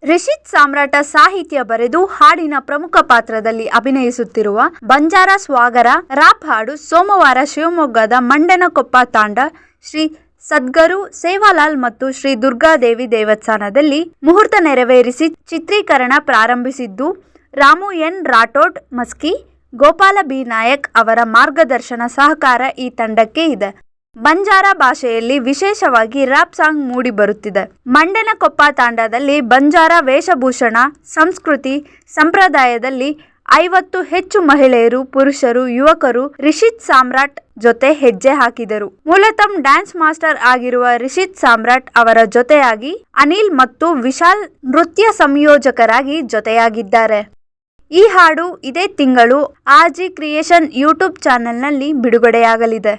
ರಿಷಿತ್ ಸಾಮ್ರಾಟ ಸಾಹಿತ್ಯ ಬರೆದು ಹಾಡಿನ ಪ್ರಮುಖ ಪಾತ್ರದಲ್ಲಿ ಅಭಿನಯಿಸುತ್ತಿರುವ ಬಂಜಾರ ಸ್ವಾಗರ ರಾಪ್ ಹಾಡು ಸೋಮವಾರ ಶಿವಮೊಗ್ಗದ ಮಂಡನಕೊಪ್ಪ ತಾಂಡ ಶ್ರೀ ಸದ್ಗುರು ಸೇವಾಲಾಲ್ ಮತ್ತು ಶ್ರೀ ದುರ್ಗಾದೇವಿ ದೇವಸ್ಥಾನದಲ್ಲಿ ಮುಹೂರ್ತ ನೆರವೇರಿಸಿ ಚಿತ್ರೀಕರಣ ಪ್ರಾರಂಭಿಸಿದ್ದು, ರಾಮು ಎನ್ ರಾಠೋಡ್ ಮಸ್ಕಿ, ಗೋಪಾಲ ಬಿ ನಾಯಕ್ ಅವರ ಮಾರ್ಗದರ್ಶನ ಸಹಕಾರ ಈ ತಂಡಕ್ಕೆ ಇದೆ. ಬಂಜಾರ ಭಾಷೆಯಲ್ಲಿ ವಿಶೇಷವಾಗಿ ರ್ಯಾಪ್ ಸಾಂಗ್ ಮೂಡಿ ಬರುತ್ತಿದೆ. ಮಂಡನಕೊಪ್ಪ ತಾಂಡದಲ್ಲಿ ಬಂಜಾರ ವೇಷಭೂಷಣ, ಸಂಸ್ಕೃತಿ, ಸಂಪ್ರದಾಯದಲ್ಲಿ 50 ಹೆಚ್ಚು ಮಹಿಳೆಯರು, ಪುರುಷರು, ಯುವಕರು ರಿಷಿತ್ ಸಾಮ್ರಾಟ್ ಜೊತೆ ಹೆಜ್ಜೆ ಹಾಕಿದರು. ಮೂಲತಃ ಡ್ಯಾನ್ಸ್ ಮಾಸ್ಟರ್ ಆಗಿರುವ ರಿಷಿತ್ ಸಾಮ್ರಾಟ್ ಅವರ ಜೊತೆಯಾಗಿ ಅನಿಲ್ ಮತ್ತು ವಿಶಾಲ್ ನೃತ್ಯ ಸಂಯೋಜಕರಾಗಿ ಜೊತೆಯಾಗಿದ್ದಾರೆ. ಈ ಹಾಡು ಇದೇ ತಿಂಗಳು ಆರ್ಜಿ ಕ್ರಿಯೇಷನ್ ಯೂಟ್ಯೂಬ್ ಚಾನೆಲ್ನಲ್ಲಿ ಬಿಡುಗಡೆಯಾಗಲಿದೆ.